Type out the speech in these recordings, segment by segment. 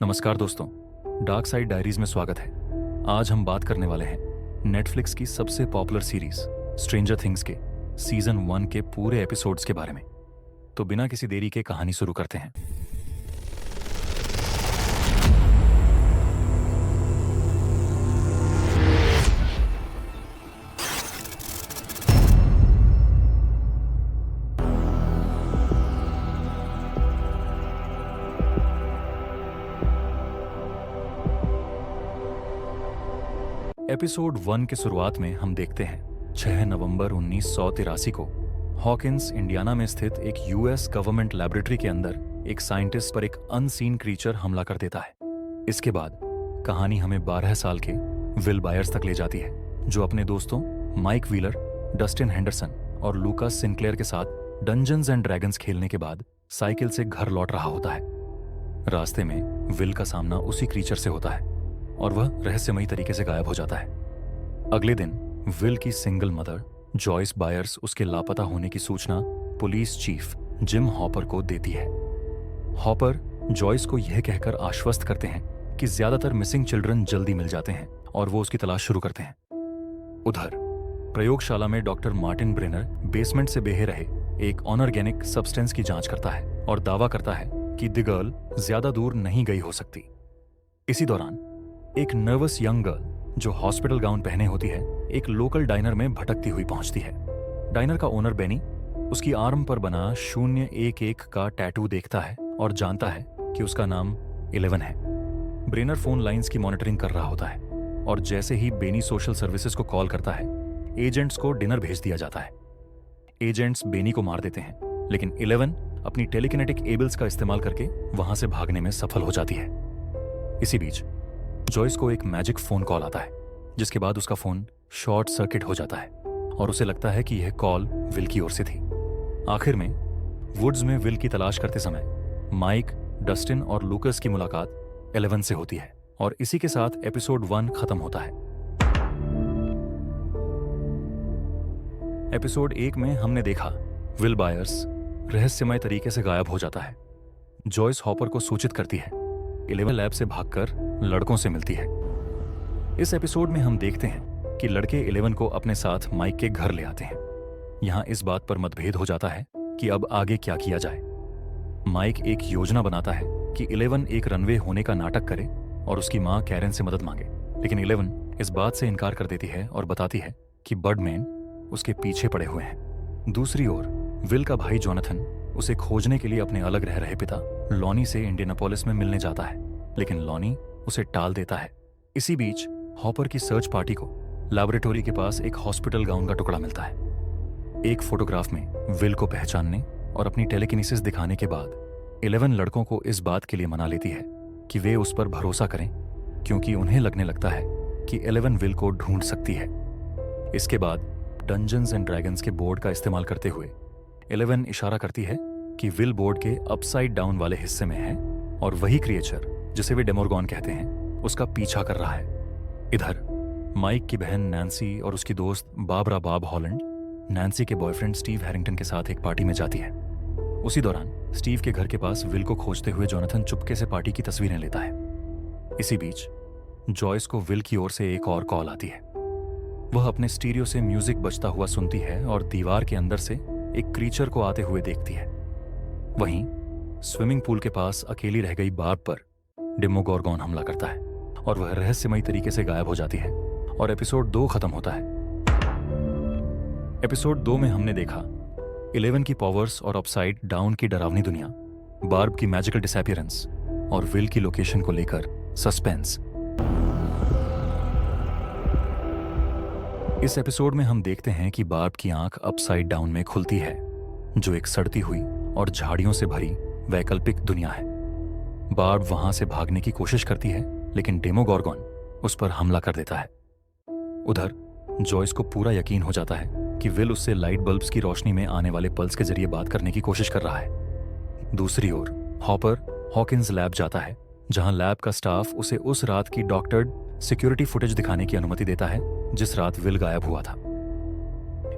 नमस्कार दोस्तों, dark side diaries में स्वागत है। आज हम बात करने वाले हैं नेटफ्लिक्स की सबसे पॉपुलर सीरीज स्ट्रेंजर थिंग्स के सीजन 1 के पूरे एपिसोड्स के बारे में। तो बिना किसी देरी के कहानी शुरू करते हैं। एपिसोड 1 के शुरुआत में हम देखते हैं 6 नवंबर 1983 को हॉकिंस इंडियाना में स्थित एक यूएस गवर्नमेंट लैबोरेटरी के अंदर एक साइंटिस्ट पर एक अनसीन क्रीचर हमला कर देता है। इसके बाद कहानी हमें 12 साल के विल बायर्स तक ले जाती है, जो अपने दोस्तों माइक व्हीलर, डस्टिन हेंडरसन और लूकास सिंक्लेयर के साथ डंजन्स एंड ड्रैगन्स खेलने के बाद साइकिल से घर लौट रहा होता है। रास्ते में विल का सामना उसी क्रीचर से होता है और वह रहस्यमयी तरीके से गायब हो जाता है। अगले दिन विल की सिंगल मदर जॉयस बायर्स उसके लापता होने की सूचना पुलिस चीफ जिम हॉपर को देती है। हॉपर जॉयस को यह कहकर आश्वस्त करते हैं कि ज्यादातर मिसिंग चिल्ड्रन जल्दी मिल जाते हैं और वो उसकी तलाश शुरू करते हैं। उधर प्रयोगशाला में डॉक्टर मार्टिन ब्रेनर बेसमेंट से बहे रहे एक अनऑर्गेनिक सब्सटेंस की जांच करता है और दावा करता है कि द गर्ल ज्यादा दूर नहीं गई हो सकती। इसी दौरान एक नर्वस यंग गर्ल जो हॉस्पिटल गाउन पहने होती है एक लोकल डाइनर में भटकती हुई पहुंचती है। डाइनर का ओनर बेनी उसकी आर्म पर बना 011 का टैटू देखता है और जानता है कि उसका नाम 11 है। ब्रेनर फोन लाइंस की मॉनिटरिंग कर रहा होता है और जैसे ही बेनी सोशल सर्विसेज को कॉल करता है, एजेंट्स को डिनर भेज दिया जाता है। एजेंट्स बेनी को मार देते हैं, लेकिन 11 अपनी टेलीकिनेटिक एबल्स का इस्तेमाल करके वहां से भागने में सफल हो जाती है। इसी बीच जॉयस को एक मैजिक फोन कॉल आता है, जिसके बाद उसका फोन शॉर्ट सर्किट हो जाता है और उसे लगता है कि यह कॉल विल की ओर से थी। आखिर में वुड्स में विल की तलाश करते समय माइक, डस्टिन और लूकस की मुलाकात 11 से होती है और इसी के साथ एपिसोड 1 खत्म होता है। एपिसोड 1 में हमने देखा विल बायर्स रहस्यमय तरीके से गायब हो जाता है। जॉयस हॉपर को सूचित करती है। 11 लैब से भागकर लड़कों से मिलती है। इस एपिसोड में हम देखते हैं कि लड़के 11 को अपने साथ माइक के घर ले आते हैं। यहां इस बात पर मतभेद हो जाता है कि अब आगे क्या किया जाए। माइक एक योजना बनाता है कि 11 एक रनवे होने का नाटक करे और उसकी मां कैरन से मदद मांगे, लेकिन 11 इस बात से इनकार कर देती है और बताती है कि बर्डमैन उसके पीछे पड़े हुए हैं। दूसरी ओर विल का भाई जोनाथन उसे खोजने के लिए अपने अलग रह रहे पिता लॉनी से इंडियानापोलिस में मिलने जाता है, लेकिन लॉनी उसे टाल देता है। इसी बीच हॉपर की सर्च पार्टी को लैबोरेटरी के पास एक हॉस्पिटल गाउन का टुकड़ा मिलता है। एक फोटोग्राफ में विल को पहचानने और अपनी टेलीकिनेसिस दिखाने के बाद 11 लड़कों को इस बात के लिए मना लेती है कि वे उस पर भरोसा करें, क्योंकि उन्हें लगने लगता है कि 11 विल को ढूंढ सकती है। इसके बाद डंजन्स एंड ड्रैगन्स के बोर्ड का इस्तेमाल करते हुए 11 इशारा करती है कि विल बोर्ड के अपसाइड डाउन वाले हिस्से में है और वही क्रिएचर जिसे वे डेमोर्गॉन कहते हैं उसका पीछा कर रहा है। इधर माइक की बहन नैन्सी और उसकी दोस्त बाबरा बाब हॉलैंड नैन्सी के बॉयफ्रेंड स्टीव हैरिंगटन के साथ एक पार्टी में जाती है। उसी दौरान स्टीव के घर के पास विल को खोजते हुए जोनाथन चुपके से पार्टी की तस्वीरें लेता है। इसी बीच जॉयस को विल की ओर से एक और कॉल आती है। वह अपने स्टीरियो से म्यूजिक बजता हुआ सुनती है और दीवार के अंदर से एक क्रीचर को आते हुए देखती है। वहीं स्विमिंग पूल के पास अकेली रह गई बार्ब पर डेमोगोर्गोन हमला करता है और वह रहस्यमयी तरीके से गायब हो जाती है और एपिसोड 2 खत्म होता है। एपिसोड 2 में हमने देखा 11 की पावर्स और अपसाइड डाउन की डरावनी दुनिया, बार्ब की मैजिकल डिसअपीयरेंस और विल की लोकेशन को लेकर सस्पेंस। इस एपिसोड में हम देखते हैं कि बार्ब की आंख अपसाइड डाउन में खुलती है, जो एक सड़ती हुई और झाड़ियों से भरी वैकल्पिक दुनिया है। बार्ब वहां से भागने की कोशिश करती है, लेकिन डेमोगोर्गोन उस पर हमला कर देता है। उधर जॉयस को पूरा यकीन हो जाता है कि विल उससे लाइट बल्ब्स की रोशनी में आने वाले पल्स के जरिए बात करने की कोशिश कर रहा है। दूसरी ओर हॉपर हॉकिंस लैब जाता है, जहां लैब का स्टाफ उसे उस रात की डॉक्टर्ड सिक्योरिटी फुटेज दिखाने की अनुमति देता है जिस रात विल गायब हुआ था।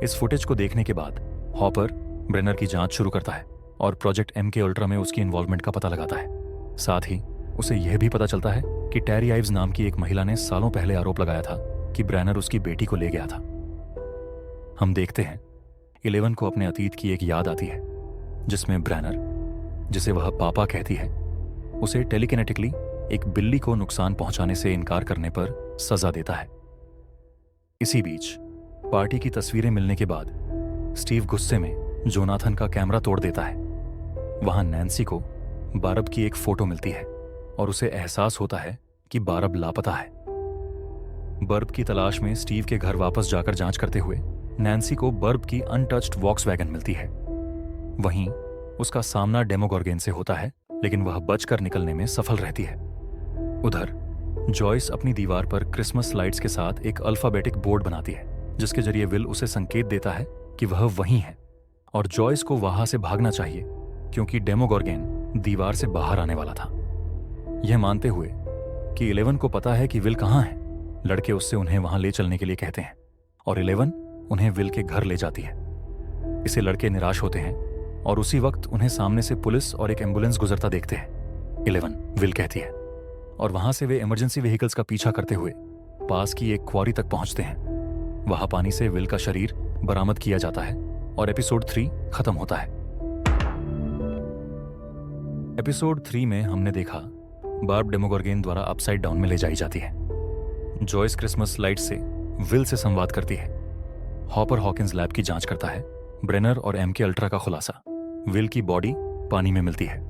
इस फुटेज को देखने के बाद हॉपर ब्रेनर की जांच शुरू करता है और प्रोजेक्ट MK अल्ट्रा में उसकी इन्वॉल्वमेंट का पता लगाता है। साथ ही उसे यह भी पता चलता है कि टेरी आइव्स नाम की एक महिला ने सालों पहले आरोप लगाया था कि ब्रैनर उसकी बेटी को ले गया था। हम देखते हैं 11 को अपने अतीत की एक याद आती है जिसमें ब्रैनर, जिसे वह पापा कहती है, उसे टेलीकिनेटिकली एक बिल्ली को नुकसान पहुंचाने से इनकार करने पर सजा देता है। इसी बीच पार्टी की तस्वीरें मिलने के बाद स्टीव गुस्से में जोनाथन का कैमरा तोड़ देता है। वहां नैन्सी को बारब की एक फोटो मिलती है और उसे एहसास होता है कि बारब लापता है। बर्ब की तलाश में स्टीव के घर वापस जाकर जांच करते हुए नैन्सी को बर्ब की अनटच्ड वॉक्सवैगन मिलती है। वहीं उसका सामना डेमोगोर्गन से होता है, लेकिन वह बचकर निकलने में सफल रहती है। उधर जॉयस अपनी दीवार पर क्रिसमस लाइट्स के साथ एक अल्फाबेटिक बोर्ड बनाती है जिसके जरिए विल उसे संकेत देता है कि वह वहीं है और जॉयस को वहां से भागना चाहिए क्योंकि डेमोगोर्गन दीवार से बाहर आने वाला था। यह मानते हुए कि 11 को पता है कि विल कहां है, लड़के उससे उन्हें वहां ले चलने के लिए कहते हैं और 11 उन्हें विल के घर ले जाती है। इसे लड़के निराश होते हैं और उसी वक्त उन्हें सामने से पुलिस और एक एम्बुलेंस गुजरता देखते हैं। 11 विल कहती है और वहां से वे इमरजेंसी व्हीकल्स का पीछा करते हुए पास की एक क्वारी तक पहुंचते हैं। वहां पानी से विल का शरीर बरामद किया जाता है और एपिसोड 3 खत्म होता है। एपिसोड 3 में हमने देखा बार्ब डेमोगोर्गन द्वारा अपसाइड डाउन में ले जाई जाती है। जॉयस क्रिसमस लाइट से विल से संवाद करती है। हॉपर हॉकिंस लैब की जांच करता है। ब्रेनर और एम के अल्ट्रा का खुलासा। विल की बॉडी पानी में मिलती है।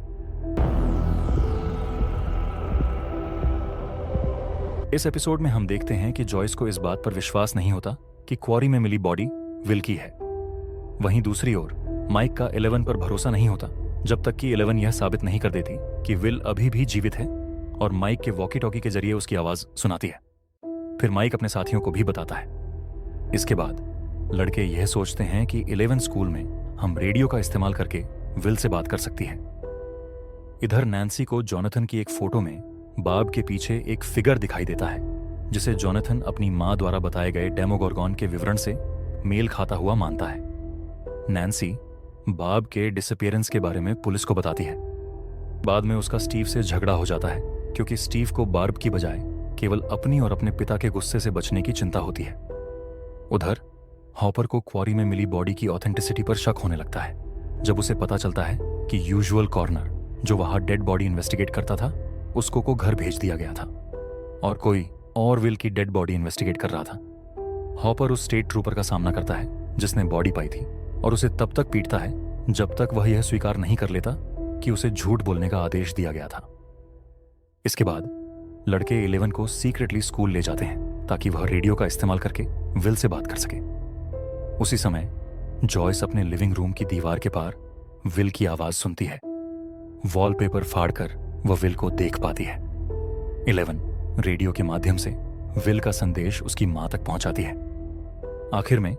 इस एपिसोड में हम देखते हैं कि जॉयस को इस बात पर विश्वास नहीं होता कि क्वारी में मिली बॉडी विल की है। वहीं दूसरी ओर माइक का 11 पर भरोसा नहीं होता जब तक कि 11 यह साबित नहीं कर देती कि विल अभी भी जीवित है और माइक के वॉकी टॉकी के जरिए उसकी आवाज सुनाती है। फिर माइक अपने साथियों को भी बताता है। इसके बाद लड़के यह सोचते हैं कि 11 स्कूल में हम रेडियो का इस्तेमाल करके विल से बात कर सकती है। इधर नैन्सी को जोनाथन की एक फोटो में बार्ब के पीछे एक फिगर दिखाई देता है जिसे जोनाथन अपनी मां द्वारा बताए गए डेमोगोर्गन के विवरण से मेल खाता हुआ मानता है। नैन्सी बार्ब के डिसअपीयरेंस के बारे में पुलिस को बताती है। बाद में उसका स्टीव से झगड़ा हो जाता है क्योंकि स्टीव को बार्ब की बजाय केवल अपनी और अपने पिता के गुस्से से बचने की चिंता होती है। उधर हॉपर को क्वारी में मिली बॉडी की ऑथेंटिसिटी पर शक होने लगता है जब उसे पता चलता है कि यूजुअल कॉर्नर जो वहां डेड बॉडी इन्वेस्टिगेट करता था उसको को घर भेज दिया गया था और कोई और विल की डेड बॉडी इन्वेस्टिगेट कर रहा था। हॉपर उस स्टेट ट्रूपर का सामना करता है जिसने बॉडी पाई थी और उसे तब तक पीटता है जब तक वह यह स्वीकार नहीं कर लेता कि उसे झूठ बोलने का आदेश दिया गया था। इसके बाद लड़के 11 को सीक्रेटली स्कूल ले जाते हैं ताकि वह रेडियो का इस्तेमाल करके विल से बात कर सके। उसी समय जॉयस अपने लिविंग रूम की दीवार के पार विल की आवाज सुनती है। वॉलपेपर फाड़कर वह विल को देख पाती है। 11 रेडियो के माध्यम से विल का संदेश उसकी मां तक पहुंचाती है। आखिर में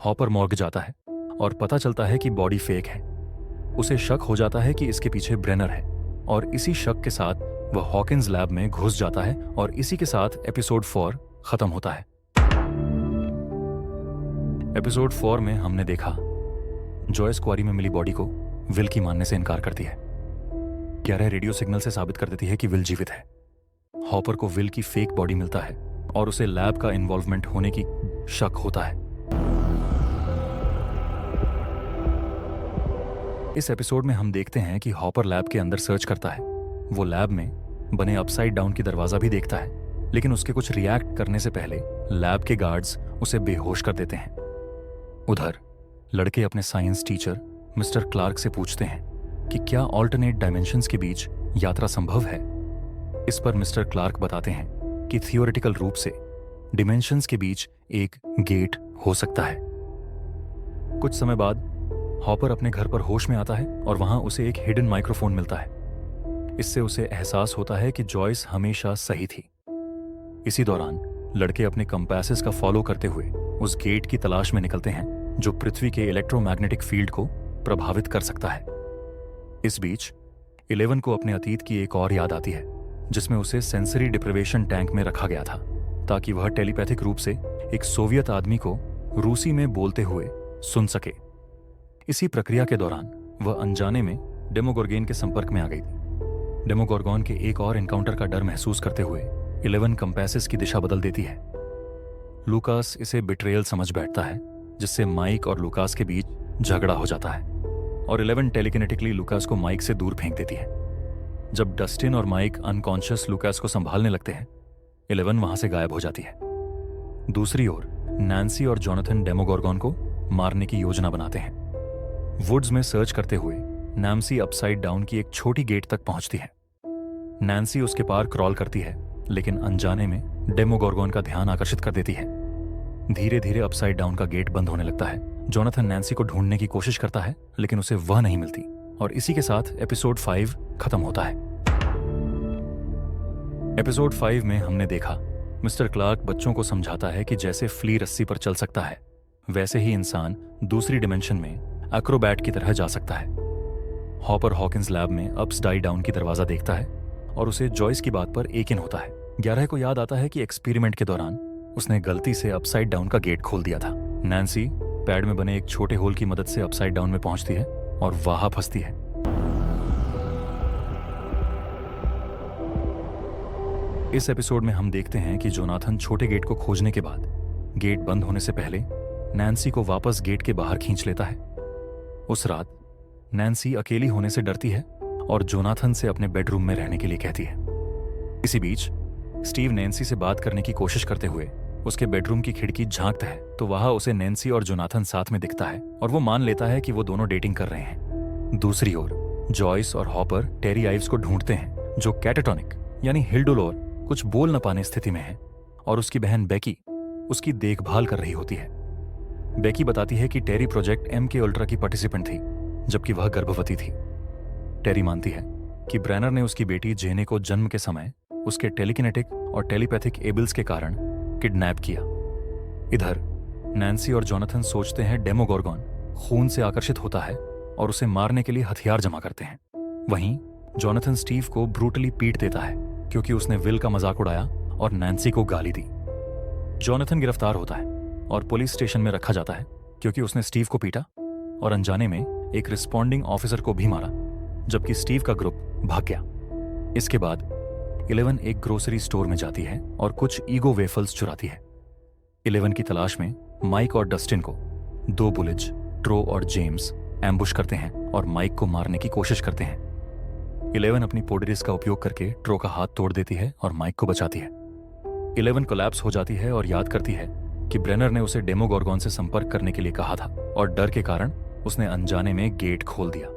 हॉपर मॉर्ग जाता है और पता चलता है कि बॉडी फेक है। उसे शक हो जाता है कि इसके पीछे ब्रेनर है और इसी शक के साथ वह हॉकिंस लैब में घुस जाता है और इसी के साथ एपिसोड 4 खत्म होता है। एपिसोड 4 में हमने देखा जॉयस क्वारी में मिली बॉडी को विल की मानने से इनकार करती है। 11 रेडियो सिग्नल से साबित कर देती है कि विल जीवित है। हॉपर को विल की फेक बॉडी मिलता है और उसे लैब का इन्वॉल्वमेंट होने की शक होता है। इस एपिसोड में हम देखते हैं कि हॉपर लैब के अंदर सर्च करता है। वो लैब में बने अपसाइड डाउन की दरवाजा भी देखता है, लेकिन उसके कुछ रिएक्ट करने से पहले लैब के गार्ड्स उसे बेहोश कर देते हैं। उधर लड़के अपने साइंस टीचर मिस्टर क्लार्क से पूछते हैं कि क्या ऑल्टरनेट डायमेंशंस के बीच यात्रा संभव है। इस पर मिस्टर क्लार्क बताते हैं कि थियोरेटिकल रूप से डिमेंशंस के बीच एक गेट हो सकता है। कुछ समय बाद हॉपर अपने घर पर होश में आता है और वहां उसे एक हिडन माइक्रोफोन मिलता है। इससे उसे एहसास होता है कि जॉयस हमेशा सही थी। इसी दौरान लड़के अपने कंपासेस का फॉलो करते हुए उस गेट की तलाश में निकलते हैं जो पृथ्वी के इलेक्ट्रोमैग्नेटिक फील्ड को प्रभावित कर सकता है। इस बीच 11 को अपने अतीत की एक और याद आती है जिसमें उसे सेंसरी डिप्रिवेशन टैंक में रखा गया था ताकि वह टेलीपैथिक रूप से एक सोवियत आदमी को रूसी में बोलते हुए सुन सके। इसी प्रक्रिया के दौरान वह अनजाने में डेमोगोर्गन के संपर्क में आ गई थी। डेमोगोर्गोन के एक और एनकाउंटर का डर महसूस करते हुए 11 कंपैसेस की दिशा बदल देती है। लूकास इसे बिट्रेयल समझ बैठता है, जिससे माइक और लूकास के बीच झगड़ा हो जाता है और 11 टेलीकिनेटिकली लूकास को माइक से दूर फेंक देती है। जब डस्टिन और माइक अनकॉन्शियस लूकास को संभालने लगते हैं, 11 वहां से गायब हो जाती है। दूसरी ओर नैन्सी और जोनाथन डेमोगोर्गोन को मारने की योजना बनाते हैं। वुड्स में सर्च करते हुए नैन्सी अपसाइड डाउन की एक छोटी गेट तक पहुंचती है। नैन्सी उसके पार क्रॉल करती है, लेकिन अनजाने में डेमोगोर्गोन का ध्यान आकर्षित कर देती है। धीरे धीरे अपसाइड डाउन का गेट बंद होने लगता है। जोनाथन नैन्सी को ढूंढने की कोशिश करता है, लेकिन उसे वह नहीं मिलती और इसी के साथ एपिसोड 5 खत्म होता है। एपिसोड 5 में हमने देखा मिस्टर क्लार्क बच्चों को समझाता है कि जैसे फ्ली रस्सी पर चल सकता है, वैसे ही इंसान दूसरी डिमेंशन में एक्रोबैट की तरह जा सकता है। हॉपर हॉकिंस लैब में अप्स डाई डाउन की दरवाजा देखता है और उसे जॉयस की बात पर यकीन होता है। 11 को याद आता है कि एक्सपेरिमेंट के दौरान उसने गलती से अपसाइड डाउन का गेट खोल दिया था। नैन्सी पैड में बने एक छोटे होल की मदद से अपसाइड डाउन में पहुंचती है और वहां फंसती है। इस एपिसोड में हम देखते हैं कि जोनाथन छोटे गेट को खोजने के बाद गेट बंद होने से पहले नैन्सी को वापस गेट के बाहर खींच लेता है। उस रात नैन्सी अकेली होने से डरती है और जोनाथन से अपने बेडरूम में रहने के लिए कहती है। इसी बीच स्टीव नैन्सी से बात करने की कोशिश करते हुए उसके बेडरूम की खिड़की झांकता है, तो वहां उसे नैन्सी और जोनाथन साथ में दिखता है और वो मान लेता है कि वो दोनों डेटिंग कर रहे हैं। दूसरी ओर जॉयस और हॉपर टेरी आइव्स को ढूंढते हैं, जो कैटाटोनिक यानी हिल्डोलोर कुछ बोल न पाने स्थिति में है, और उसकी बहन बेकी उसकी देखभाल कर रही होती है। बेकी बताती है कि टेरी प्रोजेक्ट MK अल्ट्रा की पार्टिसिपेंट थी, जबकि वह गर्भवती थी। टेरी मानती है कि ब्रेनर ने उसकी बेटी जेने को जन्म के समय उसके टेलीकिनेटिक और टेलीपैथिक एबल्स के कारण किडनैप किया। इधर नैन्सी और जोनाथन सोचते हैं डेमोगोर्गोन खून से आकर्षित होता है और उसे मारने के लिए हथियार जमा करते हैं। वहीं जोनाथन स्टीव को ब्रूटली पीट देता है क्योंकि उसने विल का मजाक उड़ाया और नैन्सी को गाली दी। जोनाथन गिरफ्तार होता है और पुलिस स्टेशन में रखा जाता है क्योंकि उसने स्टीव को पीटा और अनजाने में एक रिस्पॉन्डिंग ऑफिसर को भी मारा, जबकि स्टीव का ग्रुप भाग गया। इसके बाद 11 एक ग्रोसरी स्टोर में जाती है और कुछ ईगो वेफल्स चुराती है। 11 की तलाश में माइक और डस्टिन को 2 बुलिज ट्रो और जेम्स एम्बुश करते हैं और माइक को मारने की कोशिश करते हैं। 11 अपनी पोडरिस का उपयोग करके ट्रो का हाथ तोड़ देती है और माइक को बचाती है। 11 कोलैप्स हो जाती है और याद करती है कि ब्रेनर ने उसे डेमोगोर्गोन से संपर्क करने के लिए कहा था और डर के कारण उसने अनजाने में गेट खोल दिया।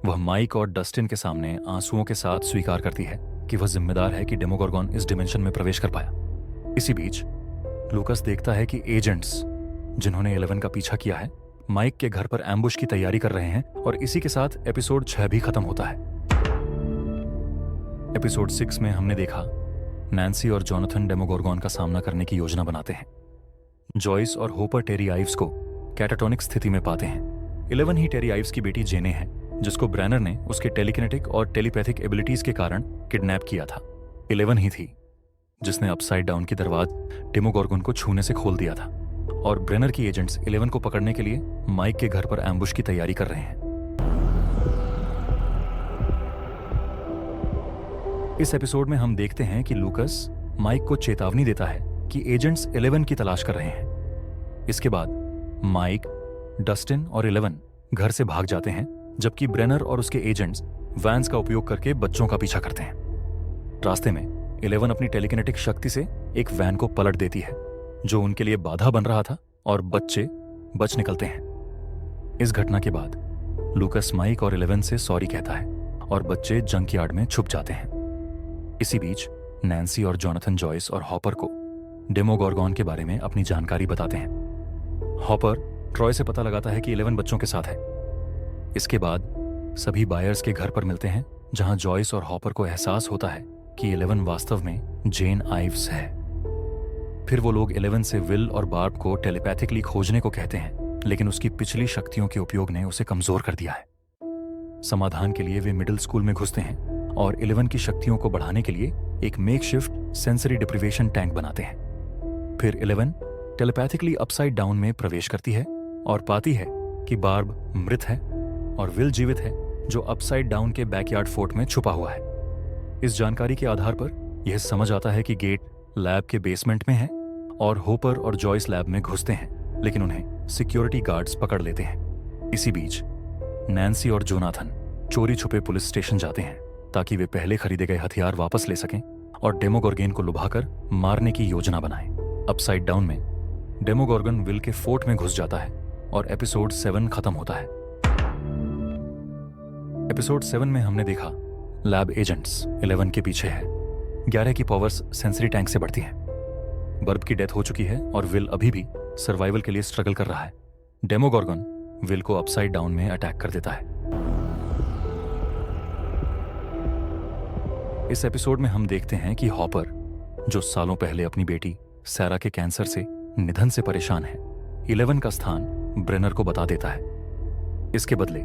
वह माइक और डस्टिन के सामने आंसुओं के साथ स्वीकार करती है कि वह जिम्मेदार है कि डेमोगोर्गोन इस डिमेंशन में प्रवेश कर पाया। इसी बीच लूकास देखता है कि एजेंट्स जिन्होंने 11 का पीछा किया है माइक के घर पर एम्बुश की तैयारी कर रहे हैं और इसी के साथ एपिसोड 6 भी खत्म होता है। एपिसोड 6 में हमने देखा नैन्सी और जोनाथन डेमोगोर्गोन का सामना करने की योजना बनाते हैं। जॉयस और होपर टेरी आइव्स को कैटाटोनिक स्थिति में पाते हैं। 11 ही टेरी आइव्स की बेटी जेने है, जिसको ब्रेनर ने उसके टेलीकिनेटिक और टेलीपैथिक एबिलिटीज के कारण किडनैप किया था। 11 ही थी जिसने अपसाइड डाउन की दरवाजा डेमोगोर्गोन को छूने से खोल दिया था और ब्रेनर की एजेंट्स 11 को पकड़ने के लिए माइक के घर पर एम्बुश की तैयारी कर रहे हैं। इस एपिसोड में हम देखते हैं कि लूकास माइक को चेतावनी देता है कि एजेंट्स 11 की तलाश कर रहे हैं। इसके बाद माइक, डस्टिन और 11 घर से भाग जाते हैं, जबकि ब्रेनर और उसके एजेंट्स वैन्स का उपयोग करके बच्चों का पीछा करते हैं। रास्ते में 11 अपनी टेलीकिनेटिक शक्ति से एक वैन को पलट देती है जो उनके लिए बाधा बन रहा था और बच्चे बच निकलते हैं। इस घटना के बाद लूकास माइक और 11 से सॉरी कहता है और बच्चे जंकयार्ड में छुप जाते हैं। इसी बीच नैन्सी और जोनाथन जॉयस और हॉपर को डेमोगोर्गोन के बारे में अपनी जानकारी बताते हैं। हॉपर ट्रॉय से पता लगाता है कि 11 बच्चों के साथ है। इसके बाद सभी बायर्स के घर पर मिलते हैं, जहां जॉयस और हॉपर को एहसास होता है कि 11 वास्तव में जेन आइव्स है। फिर वो लोग 11 से विल और बार्ब को टेलीपैथिकली खोजने को कहते हैं, लेकिन उसकी पिछली शक्तियों के उपयोग ने उसे कमजोर कर दिया है। समाधान के लिए वे मिडिल स्कूल में घुसते हैं और 11 की शक्तियों को बढ़ाने के लिए एक मेकशिफ्ट सेंसरी डिप्रिवेशन टैंक बनाते हैं। फिर 11 टेलीपैथिकली अपसाइड डाउन में प्रवेश करती है और पाती है कि बार्ब मृत है और विल जीवित है, जो अपसाइड डाउन के बैकयार्ड फोर्ट में छुपा हुआ है। इस जानकारी के आधार पर यह समझ आता है कि गेट लैब के बेसमेंट में है और होपर और जॉयस लैब में घुसते हैं, लेकिन उन्हें सिक्योरिटी गार्ड्स पकड़ लेते हैं। इसी बीच नैन्सी और जोनाथन चोरी छुपे पुलिस स्टेशन जाते हैं ताकि वे पहले खरीदे गए हथियार वापस ले सकें और डेमोगोर्गन को लुभाकर मारने की योजना बनाएं। अपसाइड डाउन में डेमोगोर्गन विल के फोर्ट में घुस जाता है और एपिसोड 7 खत्म होता है। एपिसोड 7 में हमने देखा लैब एजेंट्स 11 के पीछे है। 11 की पावर्स सेंसरी टैंक से बढ़ती हैं। बर्ब की डेथ हो चुकी है और विल अभी भी सर्वाइवल के लिए स्ट्रगल कर रहा है। डेमोगोर्गन विल को अपसाइड डाउन में अटैक कर देता है। इस एपिसोड में हम देखते हैं कि हॉपर, जो सालों पहले अपनी बेटी सैरा के कैंसर से निधन से परेशान है, 11 का स्थान ब्रेनर को बता देता है। इसके बदले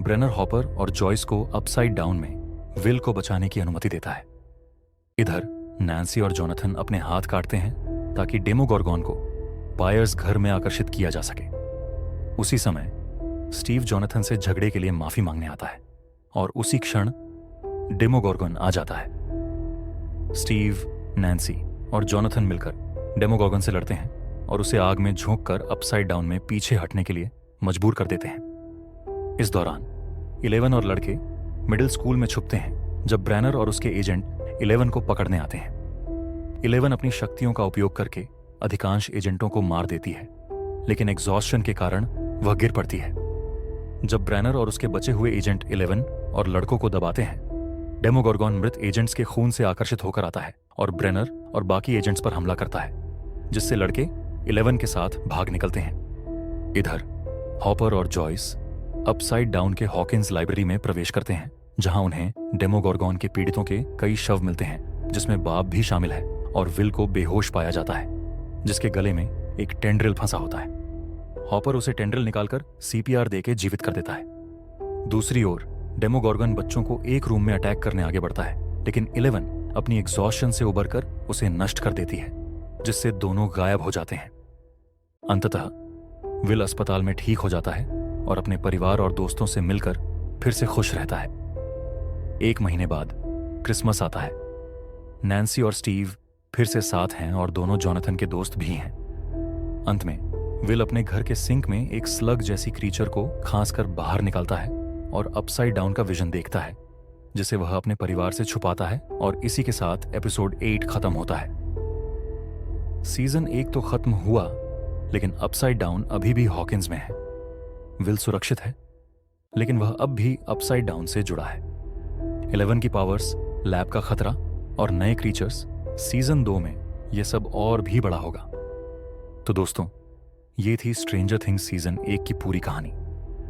ब्रेनर हॉपर और जॉयस को अपसाइड डाउन में विल को बचाने की अनुमति देता है। इधर नैन्सी और जोनाथन अपने हाथ काटते हैं ताकि डेमोगोर्गन को बायर्स घर में आकर्षित किया जा सके। उसी समय स्टीव जोनाथन से झगड़े के लिए माफी मांगने आता है और उसी क्षण डेमोगोर्गन आ जाता है। स्टीव, नैन्सी और जोनाथन मिलकर डेमोगोर्गन से लड़ते हैं और उसे आग में झोंककर अपसाइड डाउन में पीछे हटने के लिए मजबूर कर देते हैं। इस दौरान 11 और लड़के मिडिल स्कूल में छुपते हैं जब ब्रैनर और उसके एजेंट 11 को पकड़ने आते हैं। 11 अपनी शक्तियों का उपयोग करके अधिकांश एजेंटों को मार देती है, लेकिन एग्जॉस्शन के कारण वह गिर पड़ती है। जब ब्रैनर और उसके बचे हुए एजेंट 11 और लड़कों को दबाते हैं, डेमोगोर्गन मृत एजेंट्स के खून से आकर्षित होकर आता है और ब्रेनर और बाकी एजेंट्स पर हमला करता है, जिससे लड़के 11 के साथ भाग निकलते हैं। इधर हॉपर और जॉयस अपसाइड डाउन के हॉकिंस लाइब्रेरी में प्रवेश करते हैं, जहां उन्हें डेमोगोर्गन के पीड़ितों के कई शव मिलते हैं, जिसमें बाब भी शामिल है और विल को बेहोश पाया जाता है, जिसके गले में एक टेंड्रिल फंसा होता है। हॉपर उसे टेंड्रिल निकालकर CPR देके जीवित कर देता है। दूसरी ओर डेमोगोर्गन बच्चों को एक रूम में अटैक करने आगे बढ़ता है, लेकिन 11 अपनी एग्जॉस्शन से उबरकर उसे नष्ट कर देती है, जिससे दोनों गायब हो जाते हैं। अंततः विल अस्पताल में ठीक हो जाता है और अपने परिवार और दोस्तों से मिलकर फिर से खुश रहता है। 1 महीने बाद क्रिसमस आता है। नैन्सी और स्टीव फिर से साथ हैं और दोनों जोनाथन के दोस्त भी हैं। अंत में विल अपने घर के सिंक में एक स्लग जैसी क्रीचर को खांसकर बाहर निकालता है और अपसाइड डाउन का विजन देखता है, जिसे वह अपने परिवार से छुपाता है, और इसी के साथ एपिसोड 8 खत्म होता है। सीजन 1 तो खत्म हुआ, लेकिन अपसाइड डाउन अभी भी हॉकिंस में है। विल सुरक्षित है, लेकिन वह अब भी अपसाइड डाउन से जुड़ा है। 11 की पावर्स, लैब का खतरा और नए क्रीचर्स, सीजन 2 में यह सब और भी बड़ा होगा। तो दोस्तों, ये थी स्ट्रेंजर थिंग्स सीजन 1 की पूरी कहानी।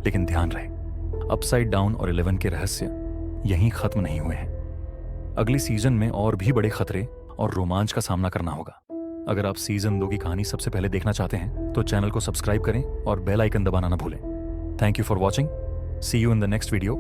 लेकिन ध्यान रहे, अपसाइड डाउन और 11 के रहस्य यहीं खत्म नहीं हुए हैं। अगली सीजन में और भी बड़े खतरे और रोमांच का सामना करना होगा। अगर आप सीजन 2 की कहानी सबसे पहले देखना चाहते हैं तो चैनल को सब्सक्राइब करें और बेल आइकन दबाना ना भूलें। Thank you for watching. See you in the next video.